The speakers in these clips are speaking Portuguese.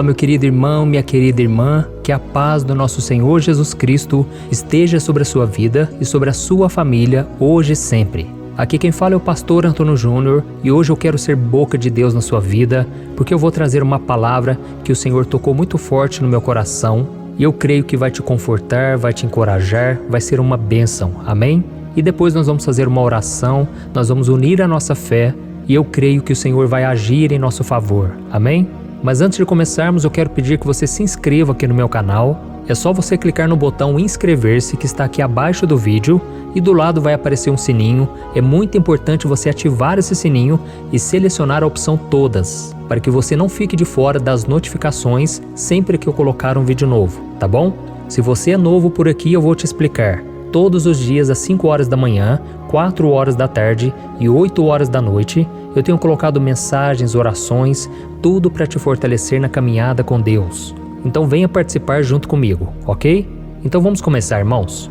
meu querido irmão, minha querida irmã, que a paz do nosso Senhor Jesus Cristo esteja sobre a sua vida e sobre a sua família, hoje e sempre. Aqui quem fala é o pastor Antônio Júnior e hoje eu quero ser boca de Deus na sua vida, porque eu vou trazer uma palavra que o Senhor tocou muito forte no meu coração e eu creio que vai te confortar, vai te encorajar, vai ser uma bênção, amém? E depois nós vamos fazer uma oração, nós vamos unir a nossa fé e eu creio que o Senhor vai agir em nosso favor, amém? Mas antes de começarmos, eu quero pedir que você se inscreva aqui no meu canal. É só você clicar no botão inscrever-se que está aqui abaixo do vídeo e do lado vai aparecer um sininho. É muito importante você ativar esse sininho e selecionar a opção todas, para que você não fique de fora das notificações sempre que eu colocar um vídeo novo, tá bom? Se você é novo por aqui, eu vou te explicar. Todos os dias às 5 horas da manhã, 4 horas da tarde e 8 horas da noite, eu tenho colocado mensagens, orações, tudo para te fortalecer na caminhada com Deus. Então venha participar junto comigo, ok? Então vamos começar, irmãos.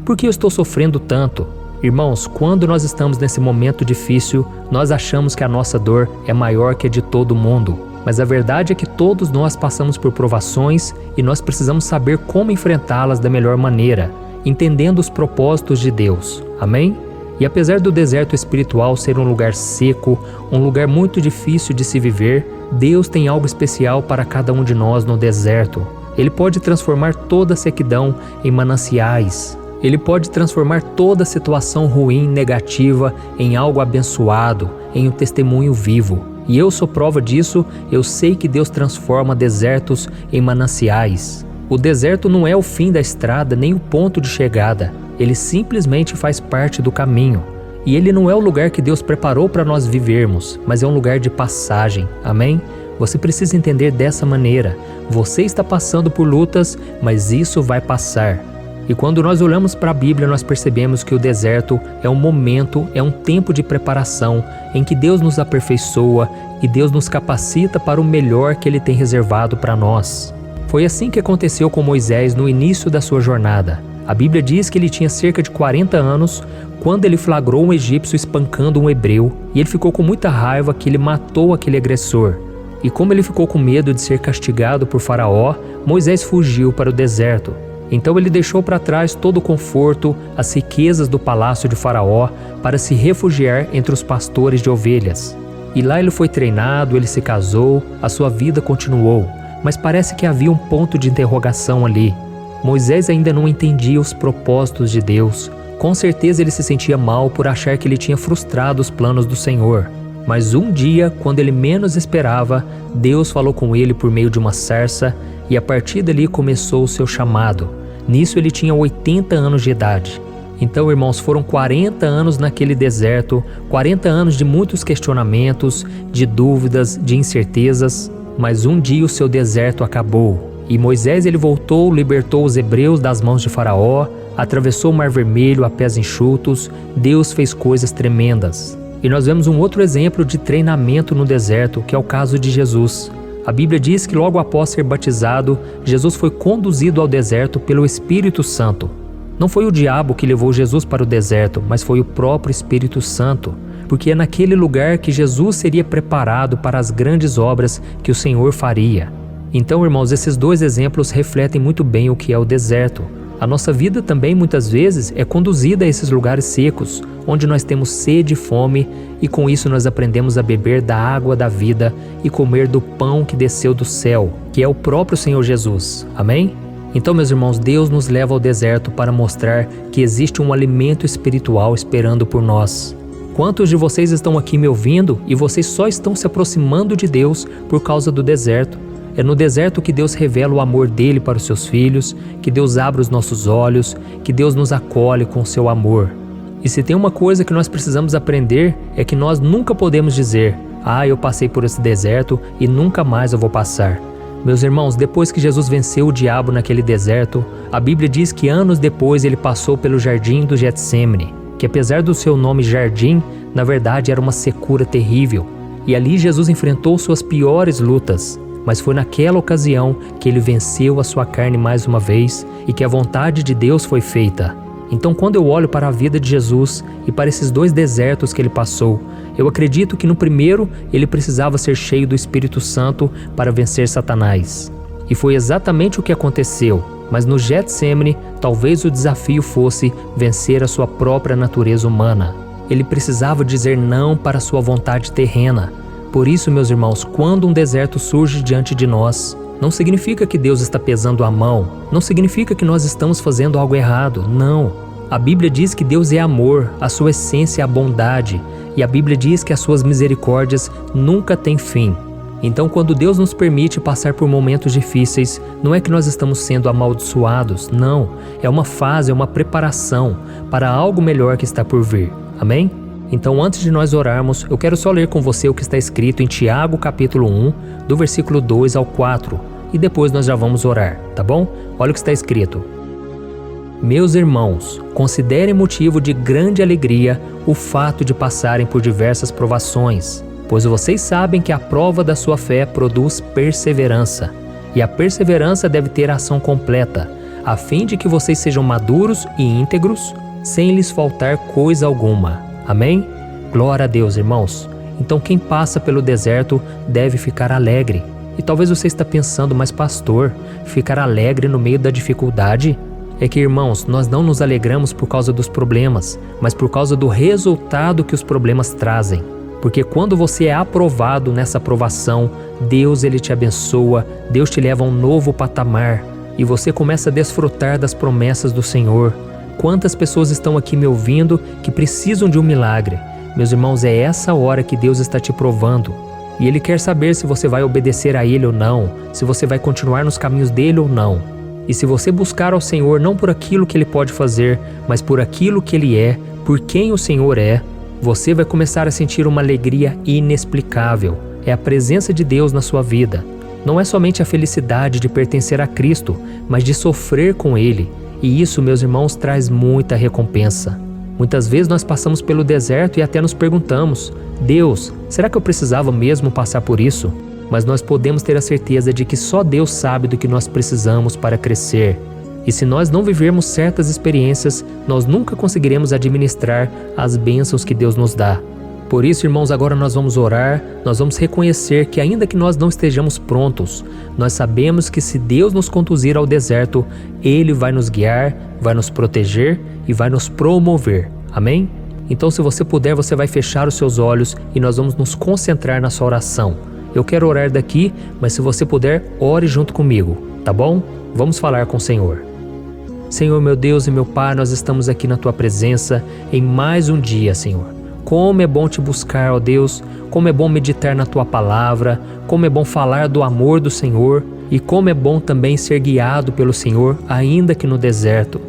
Por que eu estou sofrendo tanto? Irmãos, quando nós estamos nesse momento difícil, nós achamos que a nossa dor é maior que a de todo mundo. Mas a verdade é que todos nós passamos por provações e nós precisamos saber como enfrentá-las da melhor maneira, entendendo os propósitos de Deus, amém? E apesar do deserto espiritual ser um lugar seco, um lugar muito difícil de se viver, Deus tem algo especial para cada um de nós no deserto. Ele pode transformar toda a sequidão em mananciais. Ele pode transformar toda situação ruim, negativa, em algo abençoado, em um testemunho vivo. E eu sou prova disso, eu sei que Deus transforma desertos em mananciais. O deserto não é o fim da estrada nem o ponto de chegada. Ele simplesmente faz parte do caminho. E ele não é o lugar que Deus preparou para nós vivermos, mas é um lugar de passagem. Amém? Você precisa entender dessa maneira. Você está passando por lutas, mas isso vai passar. E quando nós olhamos para a Bíblia, nós percebemos que o deserto é um momento, é um tempo de preparação em que Deus nos aperfeiçoa e Deus nos capacita para o melhor que Ele tem reservado para nós. Foi assim que aconteceu com Moisés no início da sua jornada. A Bíblia diz que ele tinha cerca de 40 anos quando ele flagrou um egípcio espancando um hebreu e ele ficou com muita raiva que ele matou aquele agressor. E como ele ficou com medo de ser castigado por Faraó, Moisés fugiu para o deserto. Então ele deixou para trás todo o conforto, as riquezas do palácio de Faraó para se refugiar entre os pastores de ovelhas. E lá ele foi treinado, ele se casou, a sua vida continuou. Mas parece que havia um ponto de interrogação ali. Moisés ainda não entendia os propósitos de Deus. Com certeza ele se sentia mal por achar que ele tinha frustrado os planos do Senhor. Mas um dia, quando ele menos esperava, Deus falou com ele por meio de uma sarça e a partir dali começou o seu chamado. Nisso ele tinha 80 anos de idade. Então, irmãos, foram 40 anos naquele deserto, 40 anos de muitos questionamentos, de dúvidas, de incertezas. Mas um dia o seu deserto acabou. E Moisés ele voltou, libertou os hebreus das mãos de Faraó, atravessou o Mar Vermelho a pés enxutos, Deus fez coisas tremendas. E nós vemos um outro exemplo de treinamento no deserto, que é o caso de Jesus. A Bíblia diz que logo após ser batizado, Jesus foi conduzido ao deserto pelo Espírito Santo. Não foi o diabo que levou Jesus para o deserto, mas foi o próprio Espírito Santo, porque é naquele lugar que Jesus seria preparado para as grandes obras que o Senhor faria. Então, irmãos, esses dois exemplos refletem muito bem o que é o deserto. A nossa vida também muitas vezes é conduzida a esses lugares secos, onde nós temos sede e fome, e com isso nós aprendemos a beber da água da vida e comer do pão que desceu do céu, que é o próprio Senhor Jesus. Amém? Então, meus irmãos, Deus nos leva ao deserto para mostrar que existe um alimento espiritual esperando por nós. Quantos de vocês estão aqui me ouvindo e vocês só estão se aproximando de Deus por causa do deserto? É no deserto que Deus revela o amor dele para os seus filhos, que Deus abre os nossos olhos, que Deus nos acolhe com o seu amor. E se tem uma coisa que nós precisamos aprender é que nós nunca podemos dizer: eu passei por esse deserto e nunca mais eu vou passar. Meus irmãos, depois que Jesus venceu o diabo naquele deserto, a Bíblia diz que anos depois ele passou pelo jardim do Getsêmani, que apesar do seu nome jardim, na verdade era uma secura terrível. E ali Jesus enfrentou suas piores lutas. Mas foi naquela ocasião que ele venceu a sua carne mais uma vez e que a vontade de Deus foi feita. Então, quando eu olho para a vida de Jesus e para esses dois desertos que ele passou, Eu acredito que no primeiro ele precisava ser cheio do Espírito Santo para vencer Satanás. E foi exatamente o que aconteceu, mas no Getsemane talvez o desafio fosse vencer a sua própria natureza humana. Ele precisava dizer não para sua vontade terrena. Por isso, meus irmãos, quando um deserto surge diante de nós, não significa que Deus está pesando a mão, não significa que nós estamos fazendo algo errado, não. A Bíblia diz que Deus é amor, a sua essência é a bondade, e a Bíblia diz que as suas misericórdias nunca têm fim. Então, quando Deus nos permite passar por momentos difíceis, não é que nós estamos sendo amaldiçoados, não. É uma fase, é uma preparação para algo melhor que está por vir. Amém? Então, antes de nós orarmos, eu quero só ler com você o que está escrito em Tiago capítulo 1, do versículo 2 ao 4, e depois nós já vamos orar, tá bom? Olha o que está escrito. Meus irmãos, considerem motivo de grande alegria o fato de passarem por diversas provações, pois vocês sabem que a prova da sua fé produz perseverança, e a perseverança deve ter ação completa, a fim de que vocês sejam maduros e íntegros, sem lhes faltar coisa alguma. Amém? Glória a Deus, irmãos. Então quem passa pelo deserto deve ficar alegre. E talvez você está pensando, mas pastor, ficar alegre no meio da dificuldade? É que, irmãos, nós não nos alegramos por causa dos problemas, mas por causa do resultado que os problemas trazem. Porque quando você é aprovado nessa aprovação, Deus ele te abençoa, Deus te leva a um novo patamar e você começa a desfrutar das promessas do Senhor. Quantas pessoas estão aqui me ouvindo que precisam de um milagre? Meus irmãos, é essa hora que Deus está te provando. E Ele quer saber se você vai obedecer a Ele ou não, se você vai continuar nos caminhos dEle ou não. E se você buscar ao Senhor não por aquilo que Ele pode fazer, mas por aquilo que Ele é, por quem o Senhor é, você vai começar a sentir uma alegria inexplicável. É a presença de Deus na sua vida. Não é somente a felicidade de pertencer a Cristo, mas de sofrer com Ele. E isso, meus irmãos, traz muita recompensa. Muitas vezes nós passamos pelo deserto e até nos perguntamos: Deus, será que eu precisava mesmo passar por isso? Mas nós podemos ter a certeza de que só Deus sabe do que nós precisamos para crescer. E se nós não vivermos certas experiências, nós nunca conseguiremos administrar as bênçãos que Deus nos dá. Por isso, irmãos, agora nós vamos orar, nós vamos reconhecer que ainda que nós não estejamos prontos, nós sabemos que se Deus nos conduzir ao deserto, Ele vai nos guiar, vai nos proteger e vai nos promover. Amém? Então, se você puder, você vai fechar os seus olhos e nós vamos nos concentrar na sua oração. Eu quero orar daqui, mas se você puder, ore junto comigo, tá bom? Vamos falar com o Senhor. Senhor, meu Deus e meu Pai, nós estamos aqui na Tua presença em mais um dia, Senhor. Como é bom te buscar, ó Deus, como é bom meditar na Tua palavra, como é bom falar do amor do Senhor e como é bom também ser guiado pelo Senhor, ainda que no deserto.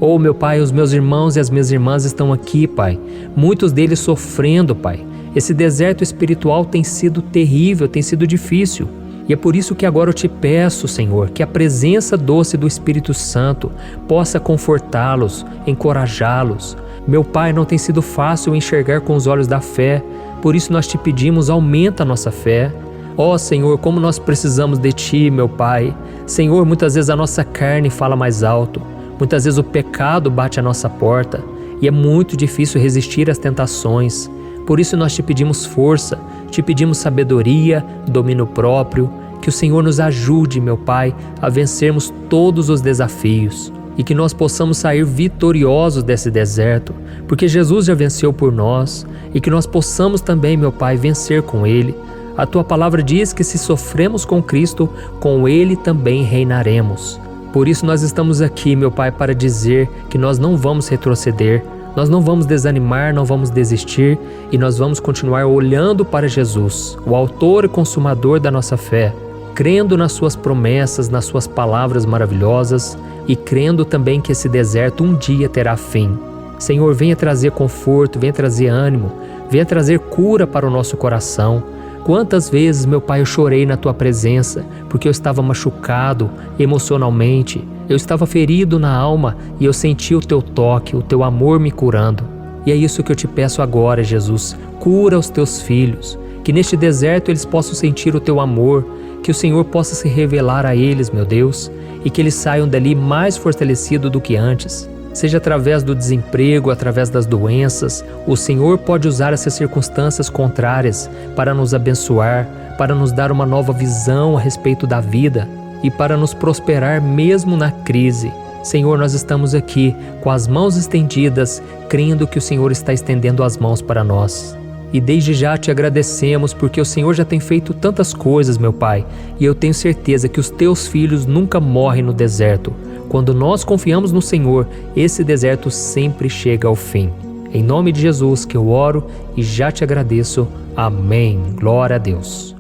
Oh, meu Pai, os meus irmãos e as minhas irmãs estão aqui, Pai, muitos deles sofrendo, Pai. Esse deserto espiritual tem sido terrível, tem sido difícil. E é por isso que agora eu te peço, Senhor, que a presença doce do Espírito Santo possa confortá-los, encorajá-los. Meu Pai, não tem sido fácil enxergar com os olhos da fé, por isso nós te pedimos, aumenta a nossa fé. Ó Senhor, como nós precisamos de Ti, meu Pai. Senhor, muitas vezes a nossa carne fala mais alto, muitas vezes o pecado bate à nossa porta e é muito difícil resistir às tentações. Por isso nós te pedimos força, te pedimos sabedoria, domínio próprio, que o Senhor nos ajude, meu Pai, a vencermos todos os desafios. E que nós possamos sair vitoriosos desse deserto, porque Jesus já venceu por nós, e que nós possamos também, meu Pai, vencer com Ele. A Tua palavra diz que se sofremos com Cristo, com Ele também reinaremos. Por isso nós estamos aqui, meu Pai, para dizer que nós não vamos retroceder, nós não vamos desanimar, não vamos desistir, e nós vamos continuar olhando para Jesus, o autor e consumador da nossa fé, crendo nas Suas promessas, nas Suas palavras maravilhosas, e crendo também que esse deserto um dia terá fim. Senhor, venha trazer conforto, venha trazer ânimo, venha trazer cura para o nosso coração. Quantas vezes, meu Pai, eu chorei na Tua presença, porque eu estava machucado emocionalmente, eu estava ferido na alma e eu senti o Teu toque, o Teu amor me curando. E é isso que eu te peço agora, Jesus, cura os Teus filhos, que neste deserto eles possam sentir o Teu amor, que o Senhor possa se revelar a eles, meu Deus, e que eles saiam dali mais fortalecidos do que antes. seja através do desemprego, através das doenças. O Senhor pode usar essas circunstâncias contrárias para nos abençoar, para nos dar uma nova visão a respeito da vida e para nos prosperar mesmo na crise. Senhor, nós estamos aqui com as mãos estendidas, crendo que o Senhor está estendendo as mãos para nós. E desde já te agradecemos porque o Senhor já tem feito tantas coisas, meu Pai, e eu tenho certeza que os teus filhos nunca morrem no deserto. Quando nós confiamos no Senhor, esse deserto sempre chega ao fim. Em nome de Jesus que eu oro e já te agradeço. Amém. Glória a Deus.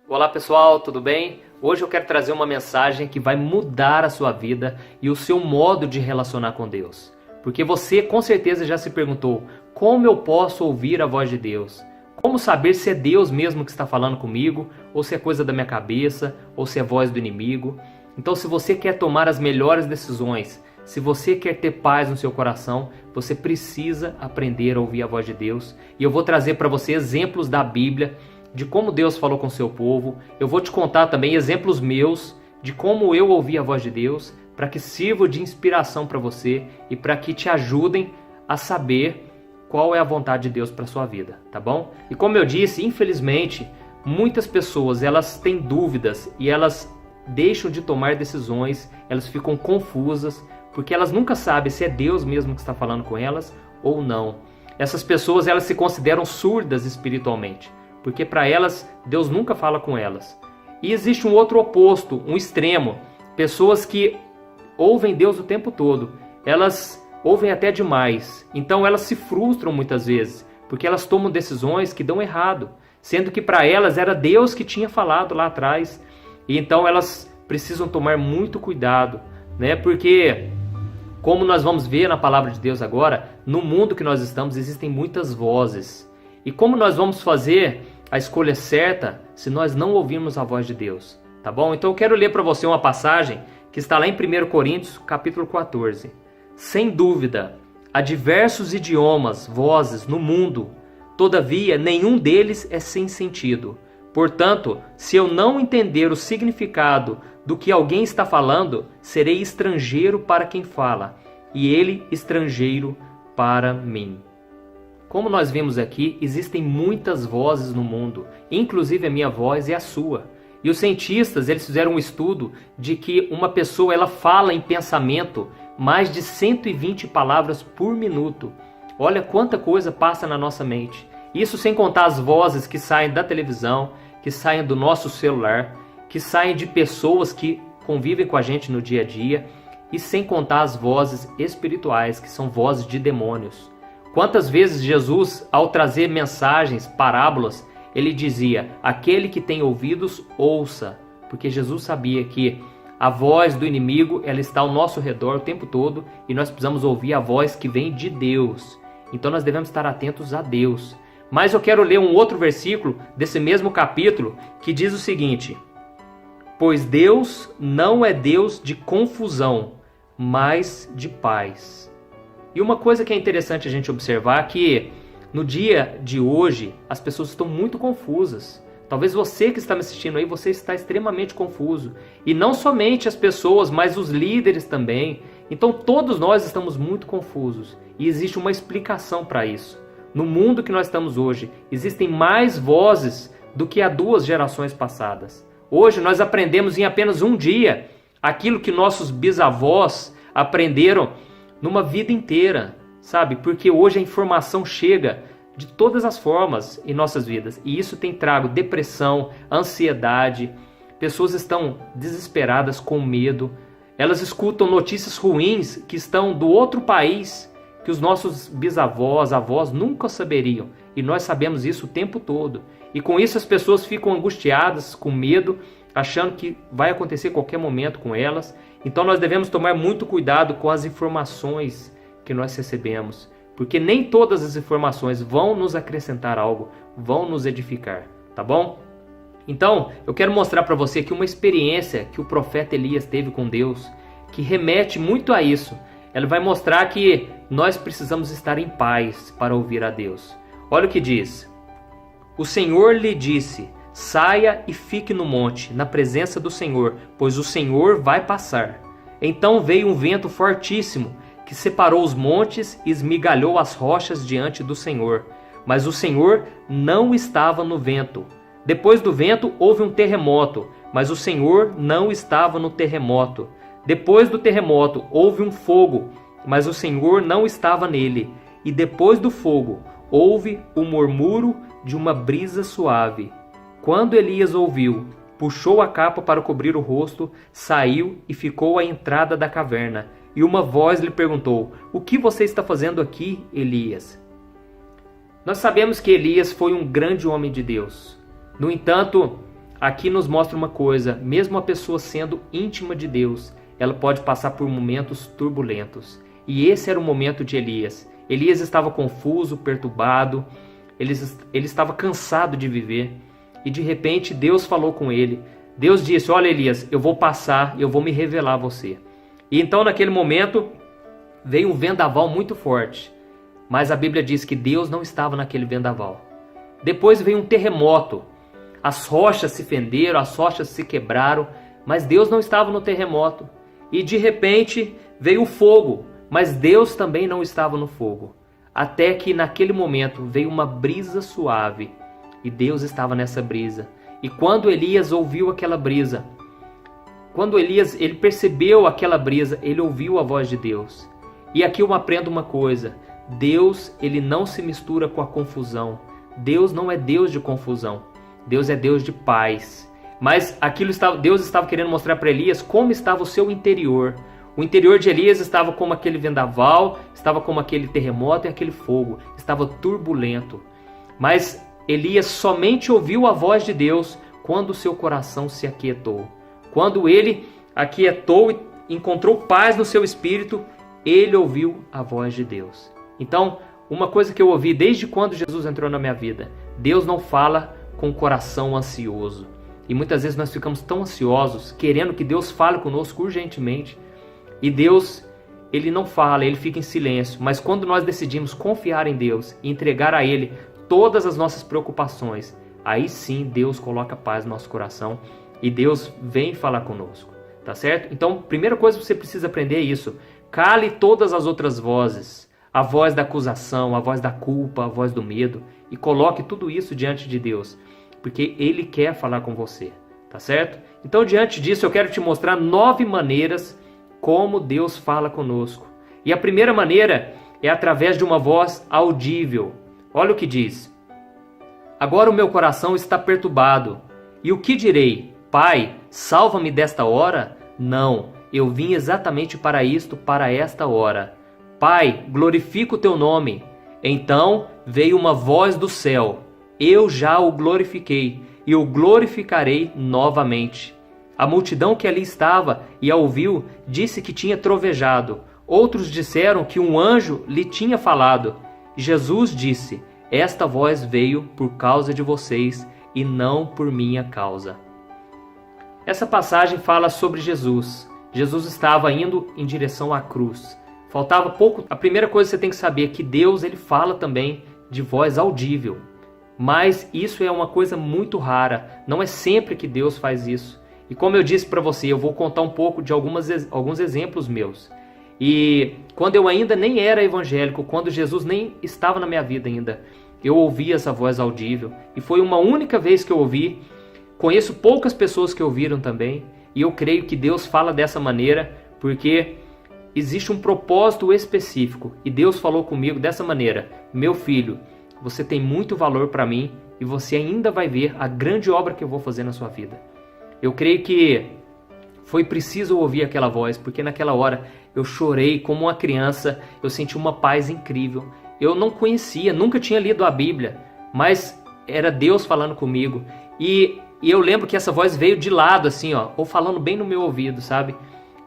Olá pessoal, tudo bem? Hoje eu quero trazer uma mensagem que vai mudar a sua vida e o seu modo de relacionar com Deus. Porque você com certeza já se perguntou, como eu posso ouvir a voz de Deus? Como saber se é Deus mesmo que está falando comigo, ou se é coisa da minha cabeça, ou se é voz do inimigo? Então se você quer tomar as melhores decisões, se você quer ter paz no seu coração, você precisa aprender a ouvir a voz de Deus. E eu vou trazer para você exemplos da Bíblia, de como Deus falou com o seu povo. Eu vou te contar também exemplos meus de como eu ouvi a voz de Deus, para que sirva de inspiração para você e para que te ajudem a saber qual é a vontade de Deus para sua vida, tá bom? E como eu disse, infelizmente, muitas pessoas elas têm dúvidas e elas deixam de tomar decisões, elas ficam confusas, porque elas nunca sabem se é Deus mesmo que está falando com elas ou não. Essas pessoas elas se consideram surdas espiritualmente, porque para elas, Deus nunca fala com elas. E existe um outro oposto, um extremo. Pessoas que ouvem Deus o tempo todo. Elas ouvem até demais. Então elas se frustram muitas vezes, porque elas tomam decisões que dão errado, sendo que para elas era Deus que tinha falado lá atrás. E então elas precisam tomar muito cuidado, né? Porque, como nós vamos ver na palavra de Deus agora, no mundo que nós estamos existem muitas vozes. E como nós vamos fazer a escolha certa se nós não ouvirmos a voz de Deus? Tá bom? Então eu quero ler para você uma passagem que está lá em 1 Coríntios, capítulo 14. Sem dúvida, há diversos idiomas, vozes no mundo. Todavia, nenhum deles é sem sentido. Portanto, se eu não entender o significado do que alguém está falando, serei estrangeiro para quem fala, e ele estrangeiro para mim. Como nós vimos aqui, existem muitas vozes no mundo, inclusive a minha voz e a sua. E os cientistas eles fizeram um estudo de que uma pessoa ela fala em pensamento mais de 120 palavras por minuto. Olha quanta coisa passa na nossa mente. Isso sem contar as vozes que saem da televisão, que saem do nosso celular, que saem de pessoas que convivem com a gente no dia a dia, e sem contar as vozes espirituais, que são vozes de demônios. Quantas vezes Jesus, ao trazer mensagens, parábolas, ele dizia, aquele que tem ouvidos, ouça. Porque Jesus sabia que a voz do inimigo ela está ao nosso redor o tempo todo e nós precisamos ouvir a voz que vem de Deus. Então nós devemos estar atentos a Deus. Mas eu quero ler um outro versículo desse mesmo capítulo que diz o seguinte, pois Deus não é Deus de confusão, mas de paz. E uma coisa que é interessante a gente observar é que no dia de hoje as pessoas estão muito confusas. Talvez você que está me assistindo aí, você está extremamente confuso. E não somente as pessoas, mas os líderes também. Então todos nós estamos muito confusos. E existe uma explicação para isso. No mundo que nós estamos hoje, existem mais vozes do que há 2 gerações passadas. Hoje nós aprendemos em apenas um dia aquilo que nossos bisavós aprenderam numa vida inteira, sabe? Porque hoje a informação chega de todas as formas em nossas vidas. E isso tem trago depressão, ansiedade. Pessoas estão desesperadas, com medo. Elas escutam notícias ruins que estão do outro país, que os nossos bisavós, avós nunca saberiam. E nós sabemos isso o tempo todo. E com isso as pessoas ficam angustiadas, com medo, achando que vai acontecer a qualquer momento com elas. Então nós devemos tomar muito cuidado com as informações que nós recebemos, porque nem todas as informações vão nos acrescentar algo, vão nos edificar, tá bom? Então, eu quero mostrar para você aqui uma experiência que o profeta Elias teve com Deus, que remete muito a isso. Ela vai mostrar que nós precisamos estar em paz para ouvir a Deus. Olha o que diz. O Senhor lhe disse, saia e fique no monte, na presença do Senhor, pois o Senhor vai passar. Então veio um vento fortíssimo, que separou os montes e esmigalhou as rochas diante do Senhor. Mas o Senhor não estava no vento. Depois do vento houve um terremoto, mas o Senhor não estava no terremoto. Depois do terremoto houve um fogo, mas o Senhor não estava nele. E depois do fogo houve o murmúrio de uma brisa suave. Quando Elias ouviu, puxou a capa para cobrir o rosto, saiu e ficou à entrada da caverna. E uma voz lhe perguntou: "O que você está fazendo aqui, Elias?" Nós sabemos que Elias foi um grande homem de Deus. No entanto, aqui nos mostra uma coisa: mesmo a pessoa sendo íntima de Deus, ela pode passar por momentos turbulentos. E esse era o momento de Elias. Elias estava confuso, perturbado, ele estava cansado de viver. E de repente Deus falou com ele. Deus disse: "Olha, Elias, eu vou passar, eu vou me revelar a você." E então naquele momento veio um vendaval muito forte. Mas a Bíblia diz que Deus não estava naquele vendaval. Depois veio um terremoto. As rochas se fenderam, as rochas se quebraram, mas Deus não estava no terremoto. E de repente veio o fogo, mas Deus também não estava no fogo. Até que naquele momento veio uma brisa suave, e Deus estava nessa brisa. E quando Elias ouviu aquela brisa, quando Elias ele percebeu aquela brisa, ele ouviu a voz de Deus. E aqui eu aprendo uma coisa: Deus, ele não se mistura com a confusão. Deus não é Deus de confusão. Deus é Deus de paz. Mas Deus estava querendo mostrar para Elias como estava o seu interior. O interior de Elias estava como aquele vendaval, estava como aquele terremoto e aquele fogo. Estava turbulento. Mas Elias somente ouviu a voz de Deus quando o seu coração se aquietou. Quando ele aquietou e encontrou paz no seu espírito, ele ouviu a voz de Deus. Então, uma coisa que eu ouvi desde quando Jesus entrou na minha vida: Deus não fala com o coração ansioso. E muitas vezes nós ficamos tão ansiosos, querendo que Deus fale conosco urgentemente. E Deus, ele não fala, ele fica em silêncio. Mas quando nós decidimos confiar em Deus e entregar a Ele todas as nossas preocupações, aí sim Deus coloca paz no nosso coração e Deus vem falar conosco, tá certo? Então, primeira coisa que você precisa aprender é isso: cale todas as outras vozes, a voz da acusação, a voz da culpa, a voz do medo, e coloque tudo isso diante de Deus, porque Ele quer falar com você, tá certo? Então, diante disso, eu quero te mostrar 9 maneiras como Deus fala conosco. E a primeira maneira é através de uma voz audível. Olha o que diz: "Agora o meu coração está perturbado. E o que direi? Pai, salva-me desta hora? Não, eu vim exatamente para isto, para esta hora. Pai, glorifica o teu nome." Então veio uma voz do céu: "Eu já o glorifiquei, e o glorificarei novamente." A multidão que ali estava e a ouviu disse que tinha trovejado. Outros disseram que um anjo lhe tinha falado. Jesus disse: "Esta voz veio por causa de vocês e não por minha causa." Essa passagem fala sobre Jesus. Jesus estava indo em direção à cruz. Faltava pouco. A primeira coisa que você tem que saber é que Deus, ele fala também de voz audível. Mas isso é uma coisa muito rara. Não é sempre que Deus faz isso. E como eu disse para você, eu vou contar um pouco de alguns exemplos meus. E quando eu ainda nem era evangélico, quando Jesus nem estava na minha vida ainda, eu ouvi essa voz audível. E foi uma única vez que eu ouvi. Conheço poucas pessoas que ouviram também. E eu creio que Deus fala dessa maneira porque existe um propósito específico. E Deus falou comigo dessa maneira: "Meu filho, você tem muito valor para mim e você ainda vai ver a grande obra que eu vou fazer na sua vida." Eu creio que foi preciso ouvir aquela voz, porque naquela hora eu chorei como uma criança, eu senti uma paz incrível. Eu não conhecia, nunca tinha lido a Bíblia, mas era Deus falando comigo. E eu lembro que essa voz veio de lado, assim, ou falando bem no meu ouvido, sabe?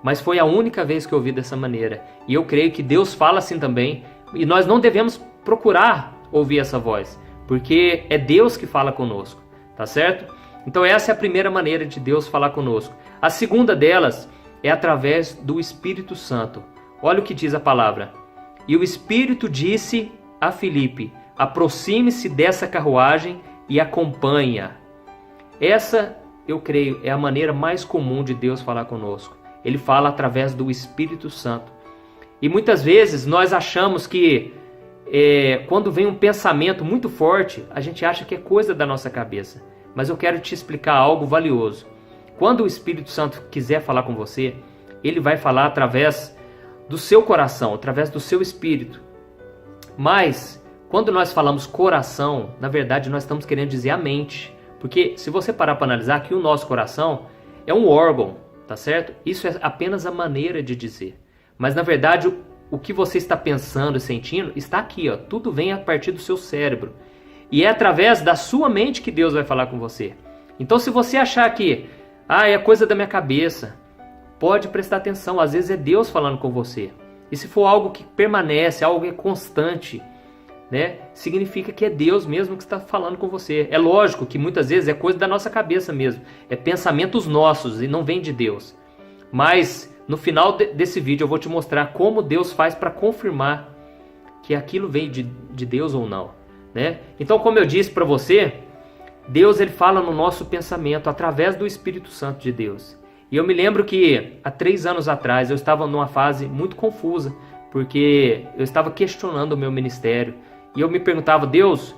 Mas foi a única vez que eu ouvi dessa maneira. E eu creio que Deus fala assim também, e nós não devemos procurar ouvir essa voz, porque é Deus que fala conosco, tá certo? Então essa é a primeira maneira de Deus falar conosco. A segunda delas é através do Espírito Santo. Olha o que diz a palavra: "E o Espírito disse a Filipe: aproxime-se dessa carruagem e acompanha." Essa, eu creio, é a maneira mais comum de Deus falar conosco. Ele fala através do Espírito Santo. E muitas vezes nós achamos que quando vem um pensamento muito forte, a gente acha que é coisa da nossa cabeça. Mas eu quero te explicar algo valioso. Quando o Espírito Santo quiser falar com você, ele vai falar através do seu coração, através do seu espírito. Mas, quando nós falamos coração, na verdade nós estamos querendo dizer a mente. Porque se você parar para analisar que o nosso coração é um órgão, tá certo? Isso é apenas a maneira de dizer. Mas na verdade o que você está pensando e sentindo está aqui, ó. Tudo vem a partir do seu cérebro. E é através da sua mente que Deus vai falar com você. Então se você achar que é coisa da minha cabeça, pode prestar atenção, às vezes é Deus falando com você. E se for algo que permanece, algo que é constante, né, significa que é Deus mesmo que está falando com você. É lógico que muitas vezes é coisa da nossa cabeça mesmo, é pensamentos nossos e não vem de Deus. Mas no final desse vídeo eu vou te mostrar como Deus faz para confirmar que aquilo veio de Deus ou não, né? Então, como eu disse para você, Deus ele fala no nosso pensamento através do Espírito Santo de Deus. E eu me lembro que há 3 anos atrás eu estava numa fase muito confusa, porque eu estava questionando o meu ministério. E eu me perguntava, Deus,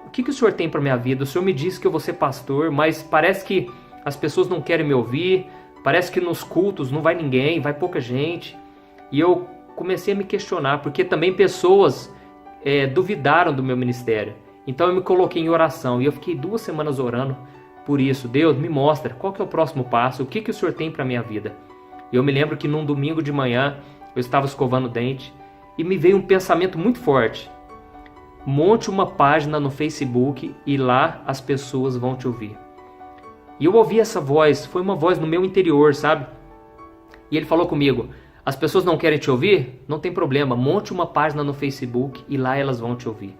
o que o Senhor tem para minha vida? O Senhor me disse que eu vou ser pastor, mas parece que as pessoas não querem me ouvir, parece que nos cultos não vai ninguém, vai pouca gente. E eu comecei a me questionar, porque também pessoas duvidaram do meu ministério. Então eu me coloquei em oração e eu fiquei 2 semanas orando por isso. Deus, me mostra qual que é o próximo passo, o que o Senhor tem para a minha vida. E eu me lembro que num domingo de manhã eu estava escovando o dente e me veio um pensamento muito forte. Monte uma página no Facebook e lá as pessoas vão te ouvir. E eu ouvi essa voz, foi uma voz no meu interior, sabe? E ele falou comigo, as pessoas não querem te ouvir? Não tem problema, monte uma página no Facebook e lá elas vão te ouvir.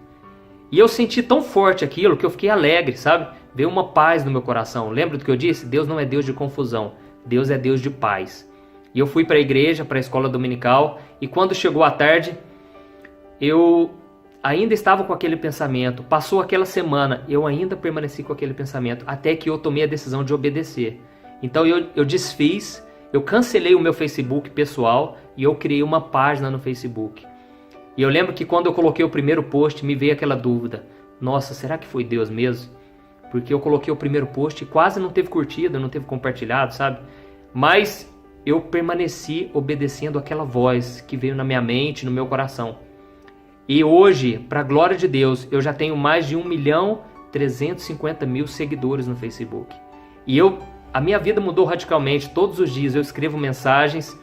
E eu senti tão forte aquilo que eu fiquei alegre, sabe? Veio uma paz no meu coração. Lembra do que eu disse? Deus não é Deus de confusão, Deus é Deus de paz. E eu fui para a igreja, para a escola dominical, e quando chegou a tarde, eu ainda estava com aquele pensamento. Passou aquela semana, eu ainda permaneci com aquele pensamento, até que eu tomei a decisão de obedecer. Então eu desfiz, eu cancelei o meu Facebook pessoal e eu criei uma página no Facebook. E eu lembro que quando eu coloquei o primeiro post, me veio aquela dúvida. Nossa, será que foi Deus mesmo? Porque eu coloquei o primeiro post e quase não teve curtida, não teve compartilhado, sabe? Mas eu permaneci obedecendo aquela voz que veio na minha mente, no meu coração. E hoje, para a glória de Deus, eu já tenho mais de 1.350.000 seguidores no Facebook. E a minha vida mudou radicalmente. Todos os dias eu escrevo mensagens,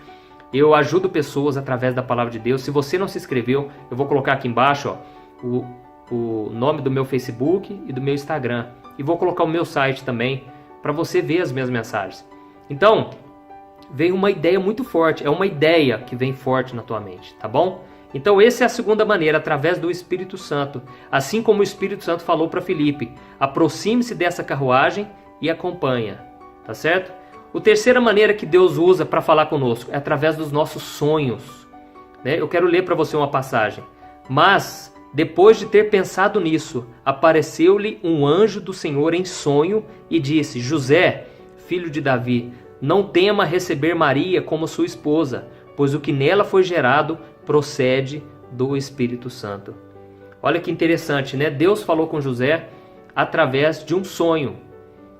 eu ajudo pessoas através da palavra de Deus. Se você não se inscreveu, eu vou colocar aqui embaixo o nome do meu Facebook e do meu Instagram. E vou colocar o meu site também, para você ver as minhas mensagens. Então, veio uma ideia muito forte. É uma ideia que vem forte na tua mente, tá bom? Então essa é a segunda maneira, através do Espírito Santo. Assim como o Espírito Santo falou para Filipe, aproxime-se dessa carruagem e acompanha, tá certo? A terceira maneira que Deus usa para falar conosco é através dos nossos sonhos, né? Eu quero ler para você uma passagem. Mas, depois de ter pensado nisso, apareceu-lhe um anjo do Senhor em sonho e disse, José, filho de Davi, não tema receber Maria como sua esposa, pois o que nela foi gerado procede do Espírito Santo. Olha que interessante, né? Deus falou com José através de um sonho,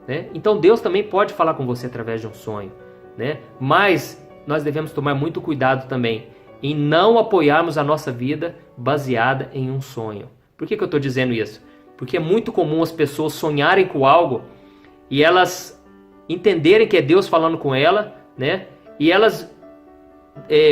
né? Então Deus também pode falar com você através de um sonho, né? Mas nós devemos tomar muito cuidado também em não apoiarmos a nossa vida baseada em um sonho. Por que eu estou dizendo isso? Porque é muito comum as pessoas sonharem com algo e elas entenderem que é Deus falando com ela, né? E elas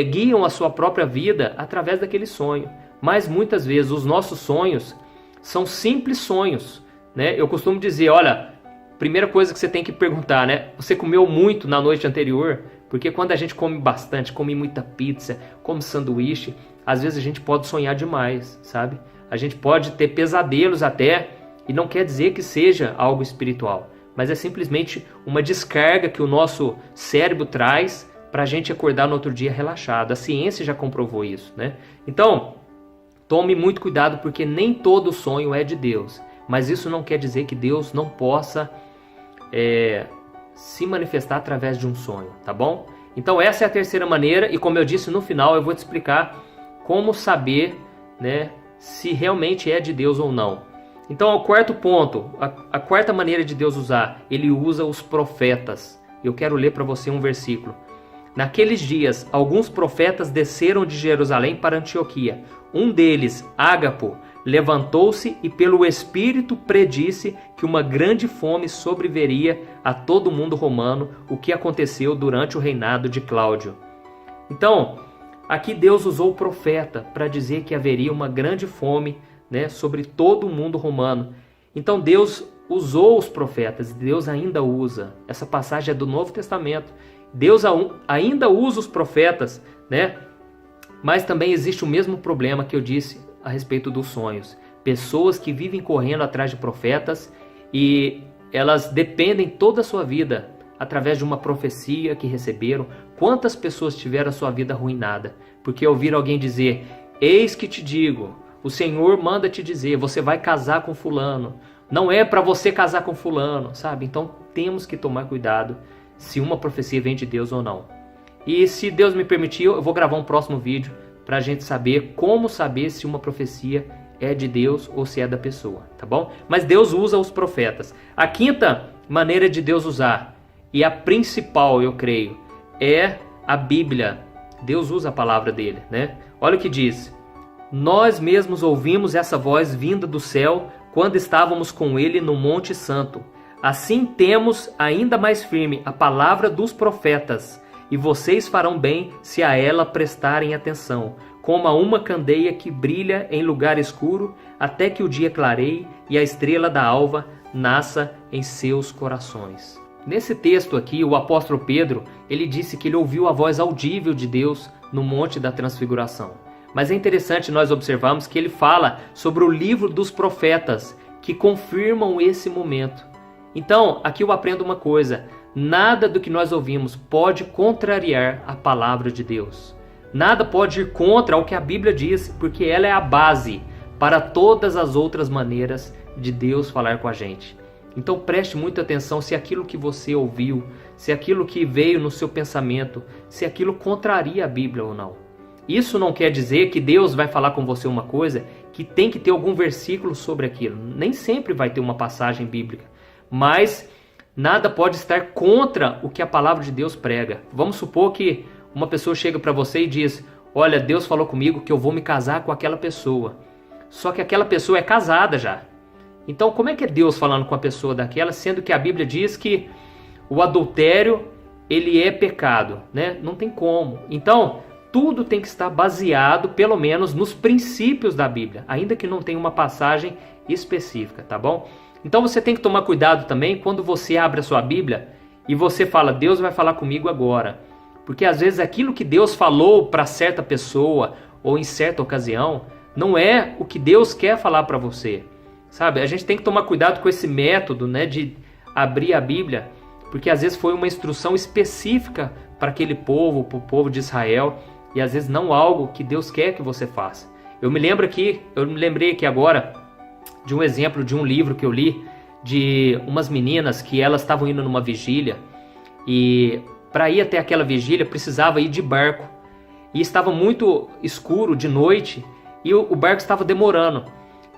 guiam a sua própria vida através daquele sonho. Mas muitas vezes os nossos sonhos são simples sonhos, né? Eu costumo dizer, olha, primeira coisa que você tem que perguntar, né? Você comeu muito na noite anterior? Porque quando a gente come bastante, come muita pizza, come sanduíche, às vezes a gente pode sonhar demais, sabe? A gente pode ter pesadelos até, e não quer dizer que seja algo espiritual, mas é simplesmente uma descarga que o nosso cérebro traz para a gente acordar no outro dia relaxado. A ciência já comprovou isso, né? Então, tome muito cuidado, porque nem todo sonho é de Deus. Mas isso não quer dizer que Deus não possa se manifestar através de um sonho, tá bom? Então essa é a terceira maneira, e como eu disse no final, eu vou te explicar como saber, né, se realmente é de Deus ou não. Então o quarto ponto, a quarta maneira de Deus usar, ele usa os profetas. Eu quero ler para você um versículo. Naqueles dias, alguns profetas desceram de Jerusalém para Antioquia. Um deles, Ágapo, levantou-se e pelo Espírito predisse que uma grande fome sobreviria a todo o mundo romano, o que aconteceu durante o reinado de Cláudio. Então, aqui Deus usou o profeta para dizer que haveria uma grande fome, né, sobre todo o mundo romano. Então Deus usou os profetas, Deus ainda usa. Essa passagem é do Novo Testamento. Deus ainda usa os profetas, né? Mas também existe o mesmo problema que eu disse a respeito dos sonhos. Pessoas que vivem correndo atrás de profetas e elas dependem toda a sua vida através de uma profecia que receberam. Quantas pessoas tiveram a sua vida arruinada porque ouviram alguém dizer: eis que te digo, o Senhor manda te dizer, você vai casar com fulano. Não é para você casar com fulano, sabe? Então temos que tomar cuidado se uma profecia vem de Deus ou não. E se Deus me permitir, eu vou gravar um próximo vídeo para a gente saber como saber se uma profecia é de Deus ou se é da pessoa, tá bom? Mas Deus usa os profetas. A quinta maneira de Deus usar, e a principal, eu creio, é a Bíblia. Deus usa a palavra dele, né? Olha o que diz: nós mesmos ouvimos essa voz vinda do céu quando estávamos com ele no Monte Santo. Assim temos ainda mais firme a palavra dos profetas, e vocês farão bem se a ela prestarem atenção, como a uma candeia que brilha em lugar escuro, até que o dia clareie e a estrela da alva nasça em seus corações. Nesse texto aqui, o apóstolo Pedro, ele disse que ele ouviu a voz audível de Deus no Monte da Transfiguração. Mas é interessante nós observarmos que ele fala sobre o livro dos profetas, que confirmam esse momento. Então, aqui eu aprendo uma coisa: nada do que nós ouvimos pode contrariar a palavra de Deus. Nada pode ir contra o que a Bíblia diz, porque ela é a base para todas as outras maneiras de Deus falar com a gente. Então preste muita atenção se aquilo que você ouviu, se aquilo que veio no seu pensamento, se aquilo contraria a Bíblia ou não. Isso não quer dizer que Deus vai falar com você uma coisa que tem que ter algum versículo sobre aquilo. Nem sempre vai ter uma passagem bíblica. Mas nada pode estar contra o que a palavra de Deus prega. Vamos supor que uma pessoa chega para você e diz: olha, Deus falou comigo que eu vou me casar com aquela pessoa. Só que aquela pessoa é casada já. Então como é que é Deus falando com a pessoa daquela, sendo que a Bíblia diz que o adultério, ele é pecado, né? Não tem como. Então tudo tem que estar baseado, pelo menos, nos princípios da Bíblia, ainda que não tenha uma passagem específica, tá bom? Então você tem que tomar cuidado também quando você abre a sua Bíblia e você fala: Deus vai falar comigo agora. Porque às vezes aquilo que Deus falou para certa pessoa ou em certa ocasião não é o que Deus quer falar para você. Sabe? A gente tem que tomar cuidado com esse método, né, de abrir a Bíblia, porque às vezes foi uma instrução específica para aquele povo, para o povo de Israel, e às vezes não algo que Deus quer que você faça. Eu me lembrei aqui agora de um exemplo de um livro que eu li, de umas meninas que elas estavam indo numa vigília, e para ir até aquela vigília precisava ir de barco, e estava muito escuro de noite e o barco estava demorando.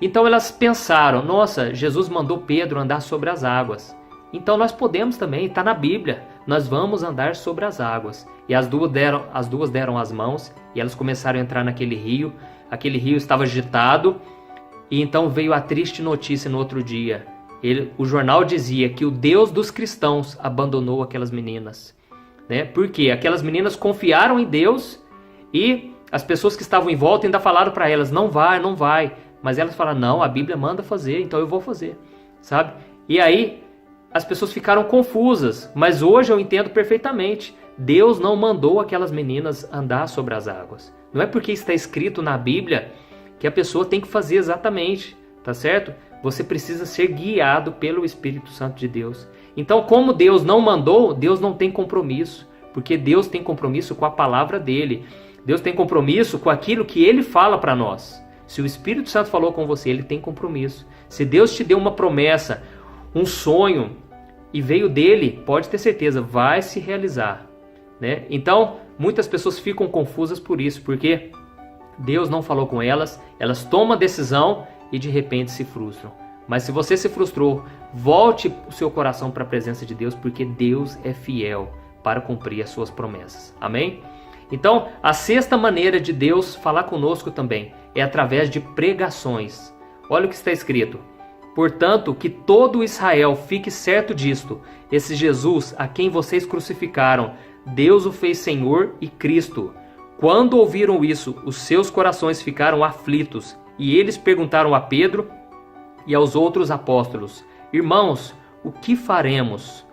Então elas pensaram: nossa, Jesus mandou Pedro andar sobre as águas, então nós podemos também, está na Bíblia, nós vamos andar sobre as águas. E as duas deram as mãos e elas começaram a entrar naquele rio. Aquele rio estava agitado. E então veio a triste notícia no outro dia. O jornal dizia que o Deus dos cristãos abandonou aquelas meninas, né? Porque aquelas meninas confiaram em Deus e as pessoas que estavam em volta ainda falaram para elas: não vai, não vai. Mas elas falaram: não, a Bíblia manda fazer, então eu vou fazer, sabe? E aí as pessoas ficaram confusas, mas hoje eu entendo perfeitamente. Deus não mandou aquelas meninas andar sobre as águas. Não é porque está escrito na Bíblia que a pessoa tem que fazer exatamente, tá certo? Você precisa ser guiado pelo Espírito Santo de Deus. Então, como Deus não mandou, Deus não tem compromisso, porque Deus tem compromisso com a palavra dele. Deus tem compromisso com aquilo que ele fala para nós. Se o Espírito Santo falou com você, ele tem compromisso. Se Deus te deu uma promessa, um sonho, e veio dele, pode ter certeza, vai se realizar, né? Então, muitas pessoas ficam confusas por isso, porque Deus não falou com elas, elas tomam a decisão e de repente se frustram. Mas se você se frustrou, volte o seu coração para a presença de Deus, porque Deus é fiel para cumprir as suas promessas. Amém? Então, a sexta maneira de Deus falar conosco também é através de pregações. Olha o que está escrito. Portanto, que todo Israel fique certo disto: esse Jesus, a quem vocês crucificaram, Deus o fez Senhor e Cristo. Quando ouviram isso, os seus corações ficaram aflitos, e eles perguntaram a Pedro e aos outros apóstolos: irmãos, o que faremos?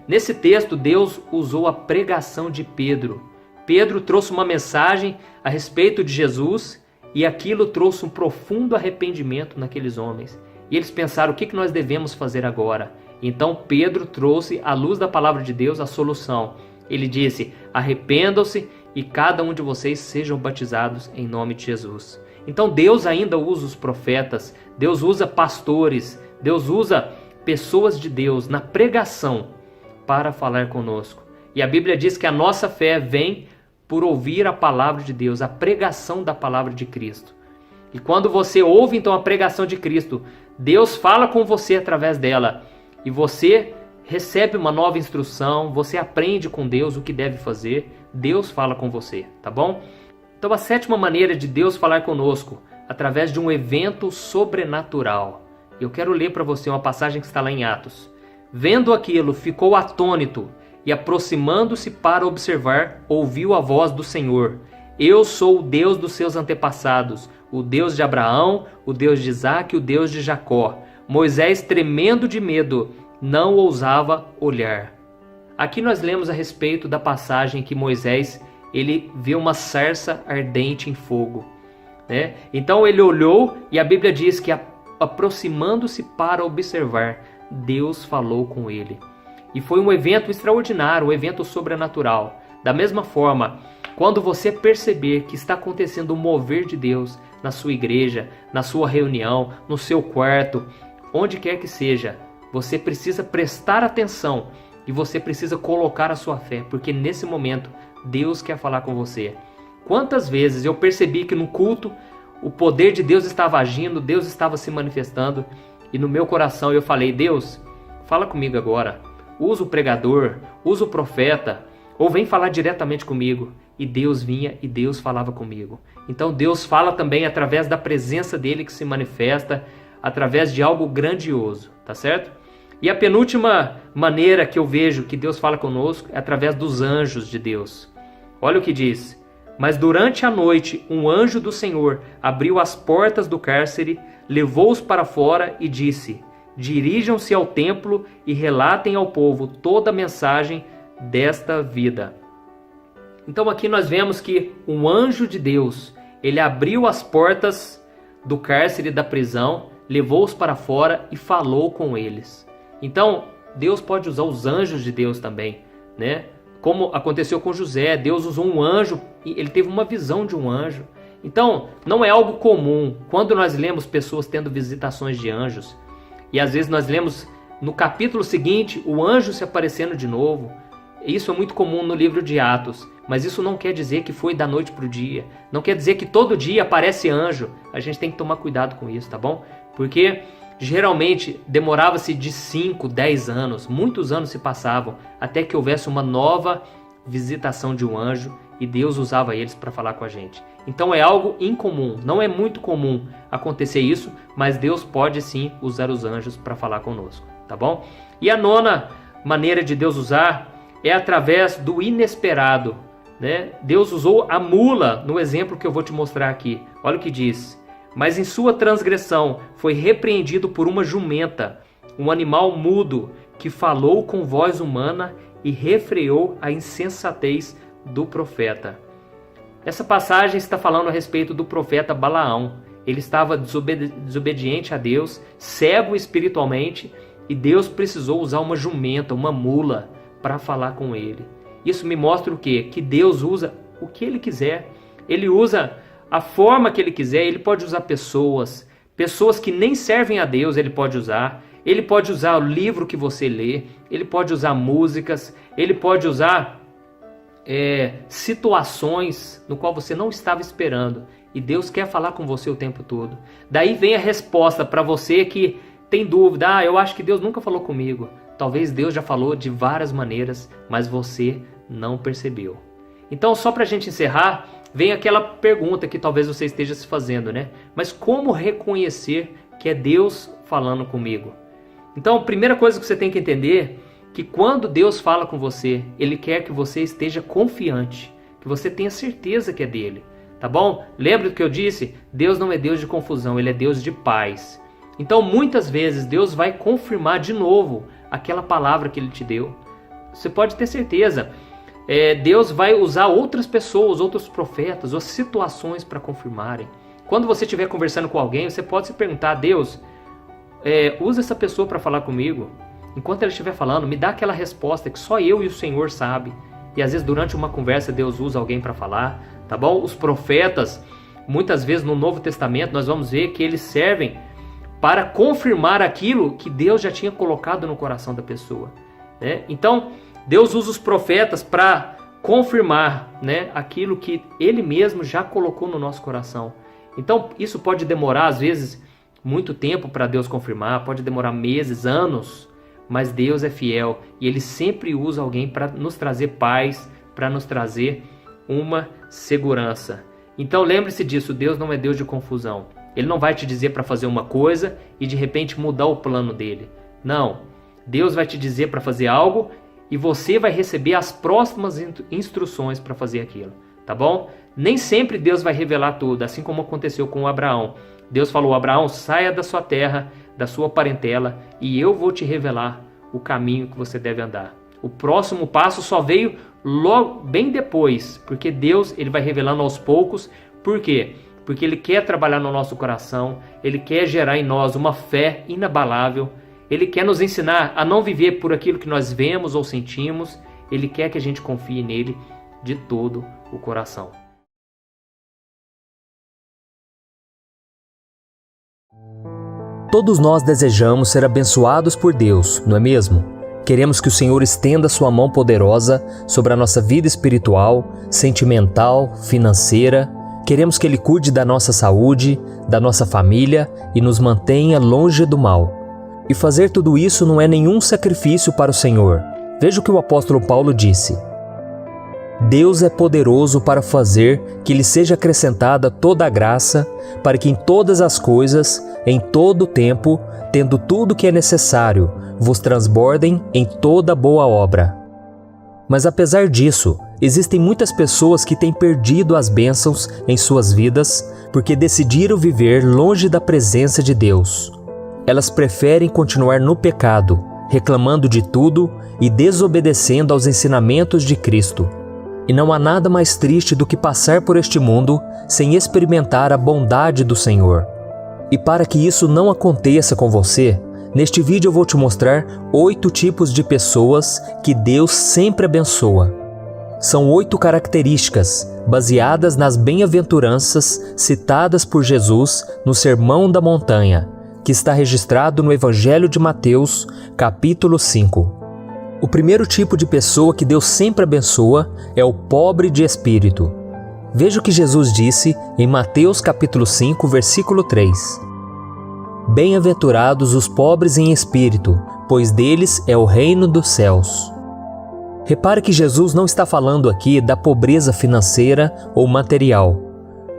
Nesse texto, Deus usou a pregação de Pedro. Pedro trouxe uma mensagem a respeito de Jesus, e aquilo trouxe um profundo arrependimento naqueles homens. E eles pensaram: o que nós devemos fazer agora? Então Pedro trouxe, à luz da palavra de Deus, a solução. Ele disse: arrependam-se e cada um de vocês sejam batizados em nome de Jesus. Então Deus ainda usa os profetas, Deus usa pastores, Deus usa pessoas de Deus na pregação para falar conosco. E a Bíblia diz que a nossa fé vem por ouvir a palavra de Deus, a pregação da palavra de Cristo. E quando você ouve então a pregação de Cristo, Deus fala com você através dela. E você recebe uma nova instrução, você aprende com Deus o que deve fazer. Deus fala com você, tá bom? Então a sétima maneira de Deus falar conosco, através de um evento sobrenatural. Eu quero ler para você uma passagem que está lá em Atos. Vendo aquilo, ficou atônito e, aproximando-se para observar, ouviu a voz do Senhor: eu sou o Deus dos seus antepassados, o Deus de Abraão, o Deus de Isaque, o Deus de Jacó. Moisés, tremendo de medo, não ousava olhar. Aqui nós lemos a respeito da passagem que Moisés ele vê uma sarça ardente em fogo, né? Então ele olhou e a Bíblia diz que, aproximando-se para observar, Deus falou com ele. E foi um evento extraordinário, um evento sobrenatural. Da mesma forma, quando você perceber que está acontecendo um mover de Deus na sua igreja, na sua reunião, no seu quarto, onde quer que seja, você precisa prestar atenção e você precisa colocar a sua fé, porque nesse momento Deus quer falar com você. Quantas vezes eu percebi que no culto o poder de Deus estava agindo, Deus estava se manifestando, e no meu coração eu falei: Deus, fala comigo agora. Usa o pregador, usa o profeta, ou vem falar diretamente comigo. E Deus vinha e Deus falava comigo. Então Deus fala também através da presença dele que se manifesta, através de algo grandioso, tá certo? E a penúltima maneira que eu vejo que Deus fala conosco é através dos anjos de Deus. Olha o que diz: mas durante a noite um anjo do Senhor abriu as portas do cárcere, levou-os para fora e disse: dirijam-se ao templo e relatem ao povo toda a mensagem desta vida. Então aqui nós vemos que um anjo de Deus, ele abriu as portas do cárcere, da prisão, levou-os para fora e falou com eles. Então Deus pode usar os anjos de Deus também, né? Como aconteceu com José, Deus usou um anjo, ele teve uma visão de um anjo. Então não é algo comum quando nós lemos pessoas tendo visitações de anjos. E às vezes nós lemos no capítulo seguinte o anjo se aparecendo de novo. Isso é muito comum no livro de Atos, mas isso não quer dizer que foi da noite para o dia. Não quer dizer que todo dia aparece anjo. A gente tem que tomar cuidado com isso, tá bom? Porque geralmente demorava-se de 5, 10 anos, muitos anos se passavam, até que houvesse uma nova visitação de um anjo e Deus usava eles para falar com a gente. Então é algo incomum, não é muito comum acontecer isso, mas Deus pode sim usar os anjos para falar conosco, tá bom? E a nona maneira de Deus usar é através do inesperado, né? Deus usou a mula no exemplo que eu vou te mostrar aqui. Olha o que diz: mas em sua transgressão foi repreendido por uma jumenta, um animal mudo que falou com voz humana e refreou a insensatez do profeta. Essa passagem está falando a respeito do profeta Balaão. Ele estava desobediente a Deus, cego espiritualmente, e Deus precisou usar uma jumenta, uma mula, para falar com ele. Isso me mostra o quê? Que Deus usa o que ele quiser. Ele usa a forma que ele quiser. Ele pode usar pessoas que nem servem a Deus, ele pode usar. Ele pode usar o livro que você lê, ele pode usar músicas, ele pode usar situações no qual você não estava esperando. E Deus quer falar com você o tempo todo. Daí vem a resposta para você que tem dúvida. Eu acho que Deus nunca falou comigo. Talvez Deus já falou de várias maneiras, mas você não percebeu. Então, só para a gente encerrar, vem aquela pergunta que talvez você esteja se fazendo, né? Mas como reconhecer que é Deus falando comigo? Então, a primeira coisa que você tem que entender é que quando Deus fala com você, Ele quer que você esteja confiante, que você tenha certeza que é dele, tá bom? Lembra do que eu disse? Deus não é Deus de confusão, Ele é Deus de paz. Então, muitas vezes, Deus vai confirmar de novo aquela palavra que Ele te deu. Você pode ter certeza. Deus vai usar outras pessoas, outros profetas, ou situações para confirmarem. Quando você estiver conversando com alguém, você pode se perguntar: Deus, usa essa pessoa para falar comigo. Enquanto ela estiver falando, me dá aquela resposta que só eu e o Senhor sabem. E às vezes durante uma conversa Deus usa alguém para falar, tá bom? Os profetas, muitas vezes no Novo Testamento, nós vamos ver que eles servem para confirmar aquilo que Deus já tinha colocado no coração da pessoa, né? Então, Deus usa os profetas para confirmar, né, aquilo que Ele mesmo já colocou no nosso coração. Então, isso pode demorar, às vezes, muito tempo para Deus confirmar, pode demorar meses, anos, mas Deus é fiel e Ele sempre usa alguém para nos trazer paz, para nos trazer uma segurança. Então, lembre-se disso, Deus não é Deus de confusão. Ele não vai te dizer para fazer uma coisa e de repente mudar o plano dele. Não, Deus vai te dizer para fazer algo e você vai receber as próximas instruções para fazer aquilo, tá bom? Nem sempre Deus vai revelar tudo, assim como aconteceu com Abraão. Deus falou: Abraão, saia da sua terra, da sua parentela, e eu vou te revelar o caminho que você deve andar. O próximo passo só veio logo, bem depois, porque Deus ele vai revelando aos poucos. Por quê? Porque Ele quer trabalhar no nosso coração, Ele quer gerar em nós uma fé inabalável, Ele quer nos ensinar a não viver por aquilo que nós vemos ou sentimos, Ele quer que a gente confie nele de todo o coração. Todos nós desejamos ser abençoados por Deus, não é mesmo? Queremos que o Senhor estenda sua mão poderosa sobre a nossa vida espiritual, sentimental, financeira. Queremos que Ele cuide da nossa saúde, da nossa família e nos mantenha longe do mal. E fazer tudo isso não é nenhum sacrifício para o Senhor. Veja o que o apóstolo Paulo disse: Deus é poderoso para fazer que lhe seja acrescentada toda a graça, para que em todas as coisas, em todo o tempo, tendo tudo que é necessário, vos transbordem em toda boa obra. Mas apesar disso, existem muitas pessoas que têm perdido as bênçãos em suas vidas porque decidiram viver longe da presença de Deus. Elas preferem continuar no pecado, reclamando de tudo e desobedecendo aos ensinamentos de Cristo. E não há nada mais triste do que passar por este mundo sem experimentar a bondade do Senhor. E para que isso não aconteça com você, neste vídeo eu vou te mostrar 8 tipos de pessoas que Deus sempre abençoa. São 8 características baseadas nas bem-aventuranças citadas por Jesus no Sermão da Montanha, que está registrado no Evangelho de Mateus, capítulo 5. O primeiro tipo de pessoa que Deus sempre abençoa é o pobre de espírito. Veja o que Jesus disse em Mateus capítulo 5, versículo 3. Bem-aventurados os pobres em espírito, pois deles é o reino dos céus. Repare que Jesus não está falando aqui da pobreza financeira ou material.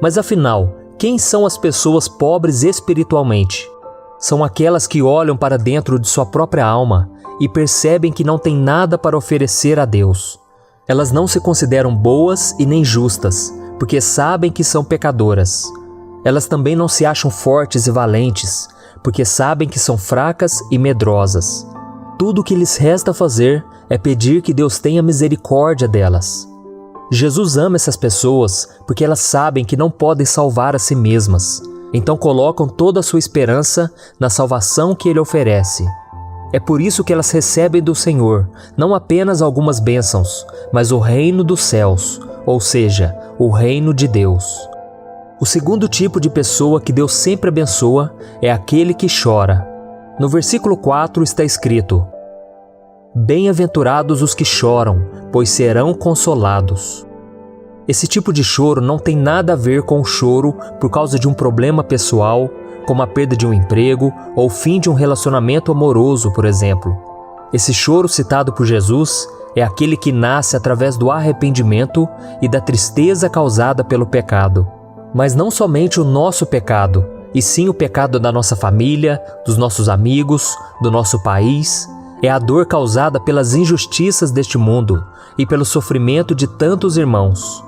Mas afinal, quem são as pessoas pobres espiritualmente? São aquelas que olham para dentro de sua própria alma e percebem que não têm nada para oferecer a Deus. Elas não se consideram boas e nem justas, porque sabem que são pecadoras. Elas também não se acham fortes e valentes, porque sabem que são fracas e medrosas. Tudo o que lhes resta fazer é pedir que Deus tenha misericórdia delas. Jesus ama essas pessoas porque elas sabem que não podem salvar a si mesmas. Então colocam toda a sua esperança na salvação que Ele oferece. É por isso que elas recebem do Senhor não apenas algumas bênçãos, mas o reino dos céus, ou seja, o reino de Deus. O segundo tipo de pessoa que Deus sempre abençoa é aquele que chora. No versículo 4 está escrito: Bem-aventurados os que choram, pois serão consolados. Esse tipo de choro não tem nada a ver com o choro por causa de um problema pessoal, como a perda de um emprego ou o fim de um relacionamento amoroso, por exemplo. Esse choro citado por Jesus é aquele que nasce através do arrependimento e da tristeza causada pelo pecado. Mas não somente o nosso pecado, e sim o pecado da nossa família, dos nossos amigos, do nosso país. É a dor causada pelas injustiças deste mundo e pelo sofrimento de tantos irmãos.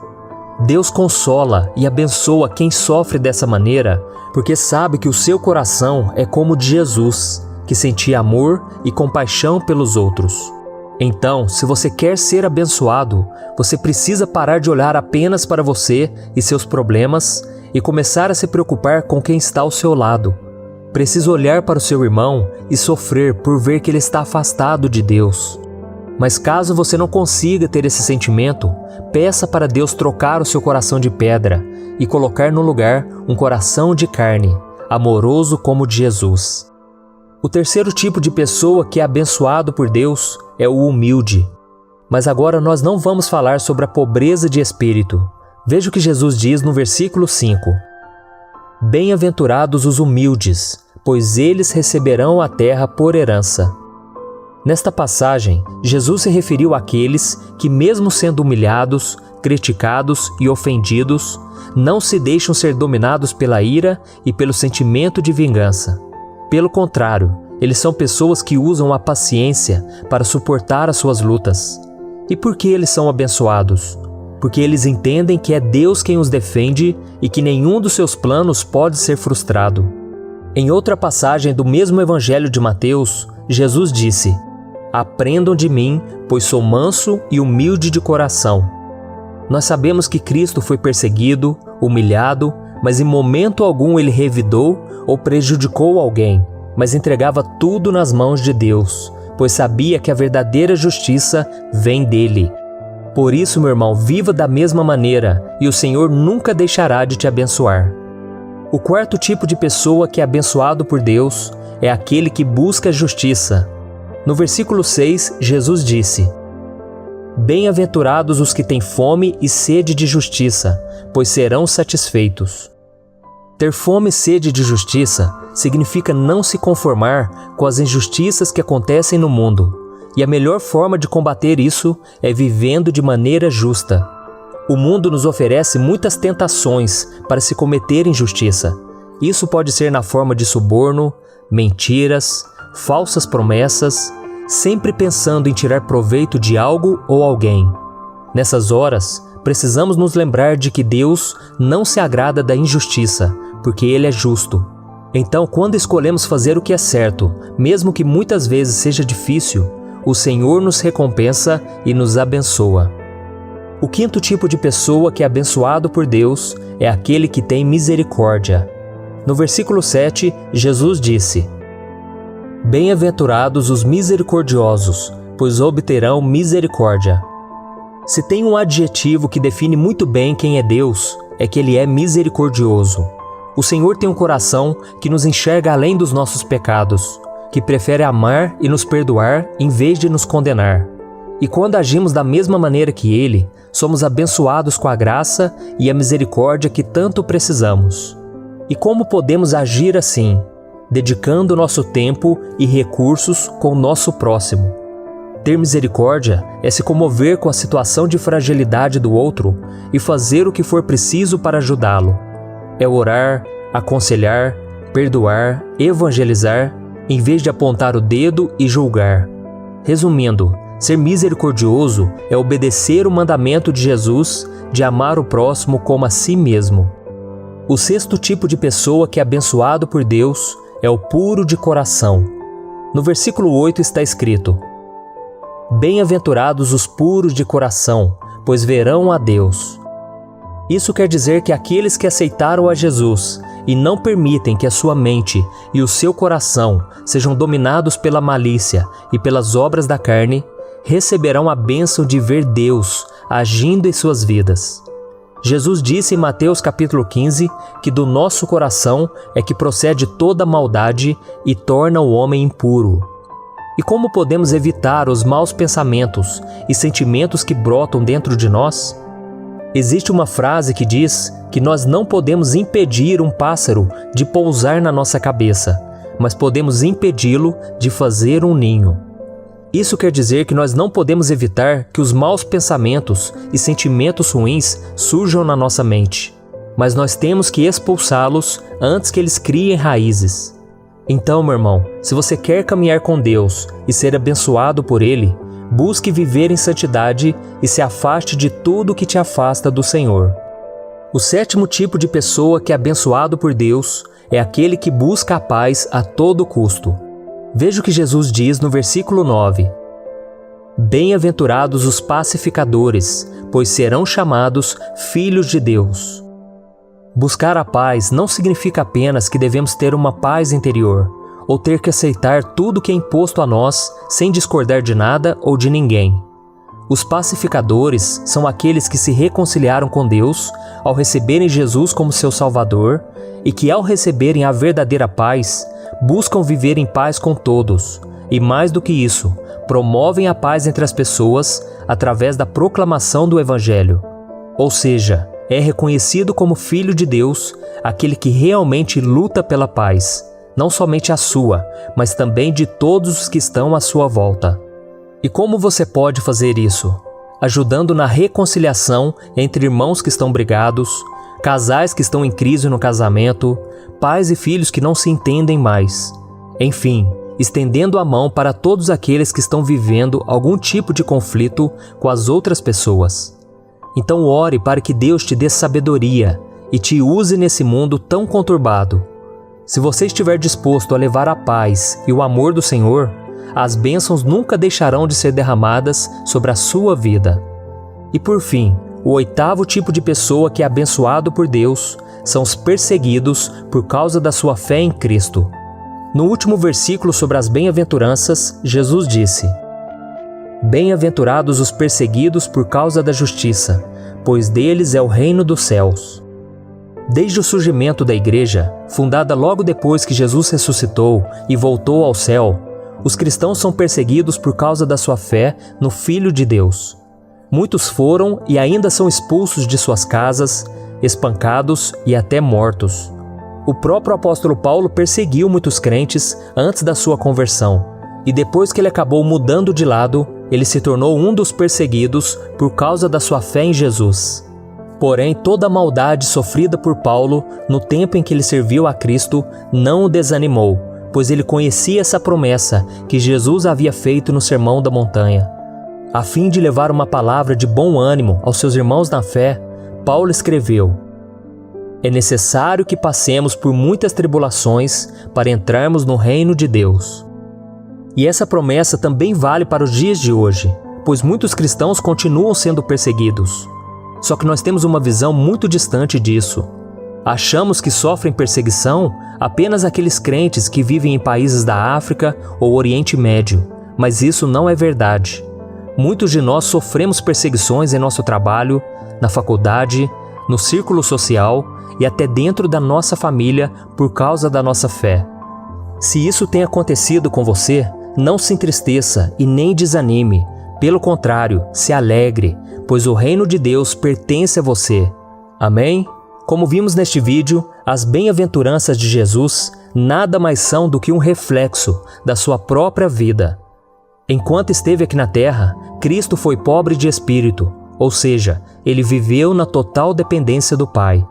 Deus consola e abençoa quem sofre dessa maneira, porque sabe que o seu coração é como o de Jesus, que sentia amor e compaixão pelos outros. Então, se você quer ser abençoado, você precisa parar de olhar apenas para você e seus problemas e começar a se preocupar com quem está ao seu lado. Precisa olhar para o seu irmão e sofrer por ver que ele está afastado de Deus. Mas caso você não consiga ter esse sentimento, peça para Deus trocar o seu coração de pedra e colocar no lugar um coração de carne, amoroso como o de Jesus. O terceiro tipo de pessoa que é abençoado por Deus é o humilde. Mas agora nós não vamos falar sobre a pobreza de espírito. Veja o que Jesus diz no versículo 5. Bem-aventurados os humildes, pois eles receberão a terra por herança. Nesta passagem, Jesus se referiu àqueles que, mesmo sendo humilhados, criticados e ofendidos, não se deixam ser dominados pela ira e pelo sentimento de vingança. Pelo contrário, eles são pessoas que usam a paciência para suportar as suas lutas. E por que eles são abençoados? Porque eles entendem que é Deus quem os defende e que nenhum dos seus planos pode ser frustrado. Em outra passagem do mesmo Evangelho de Mateus, Jesus disse: Aprendam de mim, pois sou manso e humilde de coração. Nós sabemos que Cristo foi perseguido, humilhado, mas em momento algum ele revidou ou prejudicou alguém, mas entregava tudo nas mãos de Deus, pois sabia que a verdadeira justiça vem dele. Por isso, meu irmão, viva da mesma maneira e o Senhor nunca deixará de te abençoar. O quarto tipo de pessoa que é abençoado por Deus é aquele que busca a justiça. No versículo 6, Jesus disse: Bem-aventurados os que têm fome e sede de justiça, pois serão satisfeitos. Ter fome e sede de justiça significa não se conformar com as injustiças que acontecem no mundo, e a melhor forma de combater isso é vivendo de maneira justa. O mundo nos oferece muitas tentações para se cometer injustiça. Isso pode ser na forma de suborno, mentiras, falsas promessas, sempre pensando em tirar proveito de algo ou alguém. Nessas horas, precisamos nos lembrar de que Deus não se agrada da injustiça, porque Ele é justo. Então, quando escolhemos fazer o que é certo, mesmo que muitas vezes seja difícil, o Senhor nos recompensa e nos abençoa. O quinto tipo de pessoa que é abençoado por Deus é aquele que tem misericórdia. No versículo 7, Jesus disse: Bem-aventurados os misericordiosos, pois obterão misericórdia. Se tem um adjetivo que define muito bem quem é Deus, é que Ele é misericordioso. O Senhor tem um coração que nos enxerga além dos nossos pecados, que prefere amar e nos perdoar em vez de nos condenar. E quando agimos da mesma maneira que Ele, somos abençoados com a graça e a misericórdia que tanto precisamos. E como podemos agir assim? Dedicando nosso tempo e recursos com o nosso próximo. Ter misericórdia é se comover com a situação de fragilidade do outro e fazer o que for preciso para ajudá-lo. É orar, aconselhar, perdoar, evangelizar, em vez de apontar o dedo e julgar. Resumindo, ser misericordioso é obedecer o mandamento de Jesus de amar o próximo como a si mesmo. O sexto tipo de pessoa que é abençoado por Deus é o puro de coração. No versículo 8 está escrito: Bem-aventurados os puros de coração, pois verão a Deus. Isso quer dizer que aqueles que aceitaram a Jesus e não permitem que a sua mente e o seu coração sejam dominados pela malícia e pelas obras da carne, receberão a bênção de ver Deus agindo em suas vidas. Jesus disse em Mateus capítulo 15 que do nosso coração é que procede toda maldade e torna o homem impuro. E como podemos evitar os maus pensamentos e sentimentos que brotam dentro de nós? Existe uma frase que diz que nós não podemos impedir um pássaro de pousar na nossa cabeça, mas podemos impedi-lo de fazer um ninho. Isso quer dizer que nós não podemos evitar que os maus pensamentos e sentimentos ruins surjam na nossa mente, mas nós temos que expulsá-los antes que eles criem raízes. Então, meu irmão, se você quer caminhar com Deus e ser abençoado por Ele, busque viver em santidade e se afaste de tudo que te afasta do Senhor. O 7º tipo de pessoa que é abençoado por Deus é aquele que busca a paz a todo custo. Veja o que Jesus diz no versículo 9. Bem-aventurados os pacificadores, pois serão chamados filhos de Deus. Buscar a paz não significa apenas que devemos ter uma paz interior, ou ter que aceitar tudo que é imposto a nós sem discordar de nada ou de ninguém. Os pacificadores são aqueles que se reconciliaram com Deus ao receberem Jesus como seu Salvador e que, ao receberem a verdadeira paz, buscam viver em paz com todos e, mais do que isso, promovem a paz entre as pessoas através da proclamação do Evangelho. Ou seja, é reconhecido como filho de Deus aquele que realmente luta pela paz, não somente a sua, mas também de todos os que estão à sua volta. E como você pode fazer isso? Ajudando na reconciliação entre irmãos que estão brigados, casais que estão em crise no casamento, pais e filhos que não se entendem mais. Enfim, estendendo a mão para todos aqueles que estão vivendo algum tipo de conflito com as outras pessoas. Então ore para que Deus te dê sabedoria e te use nesse mundo tão conturbado. Se você estiver disposto a levar a paz e o amor do Senhor, as bênçãos nunca deixarão de ser derramadas sobre a sua vida. E por fim, o 8º tipo de pessoa que é abençoado por Deus são os perseguidos por causa da sua fé em Cristo. No último versículo sobre as bem-aventuranças, Jesus disse: Bem-aventurados os perseguidos por causa da justiça, pois deles é o reino dos céus. Desde o surgimento da igreja, fundada logo depois que Jesus ressuscitou e voltou ao céu, os cristãos são perseguidos por causa da sua fé no Filho de Deus. Muitos foram e ainda são expulsos de suas casas, espancados e até mortos. O próprio apóstolo Paulo perseguiu muitos crentes antes da sua conversão, e depois que ele acabou mudando de lado, ele se tornou um dos perseguidos por causa da sua fé em Jesus. Porém, toda a maldade sofrida por Paulo no tempo em que ele serviu a Cristo não o desanimou, pois ele conhecia essa promessa que Jesus havia feito no Sermão da Montanha. A fim de levar uma palavra de bom ânimo aos seus irmãos na fé, Paulo escreveu: É necessário que passemos por muitas tribulações para entrarmos no reino de Deus. E essa promessa também vale para os dias de hoje, pois muitos cristãos continuam sendo perseguidos. Só que nós temos uma visão muito distante disso. Achamos que sofrem perseguição apenas aqueles crentes que vivem em países da África ou Oriente Médio, mas isso não é verdade. Muitos de nós sofremos perseguições em nosso trabalho, na faculdade, no círculo social e até dentro da nossa família por causa da nossa fé. Se isso tem acontecido com você, não se entristeça e nem desanime. Pelo contrário, se alegre, pois o reino de Deus pertence a você. Amém? Como vimos neste vídeo, as bem-aventuranças de Jesus nada mais são do que um reflexo da sua própria vida. Enquanto esteve aqui na terra, Cristo foi pobre de espírito, ou seja, ele viveu na total dependência do Pai.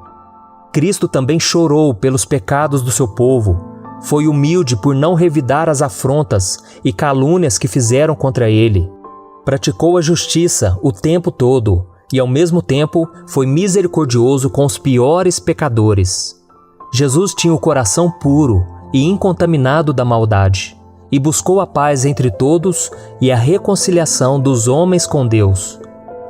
Cristo também chorou pelos pecados do seu povo, foi humilde por não revidar as afrontas e calúnias que fizeram contra ele. Praticou a justiça o tempo todo e, ao mesmo tempo, foi misericordioso com os piores pecadores. Jesus tinha o coração puro e incontaminado da maldade, e buscou a paz entre todos e a reconciliação dos homens com Deus.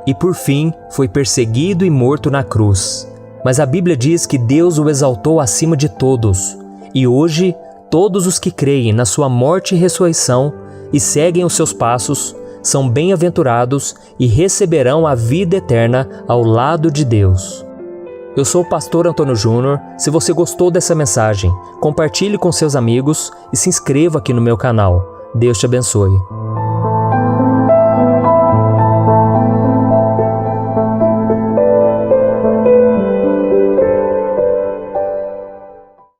E por fim, foi perseguido e morto na cruz. Mas a Bíblia diz que Deus o exaltou acima de todos, e hoje todos os que creem na sua morte e ressurreição e seguem os seus passos são bem-aventurados e receberão a vida eterna ao lado de Deus. Eu sou o pastor Antônio Júnior. Se você gostou dessa mensagem, compartilhe com seus amigos e se inscreva aqui no meu canal. Deus te abençoe.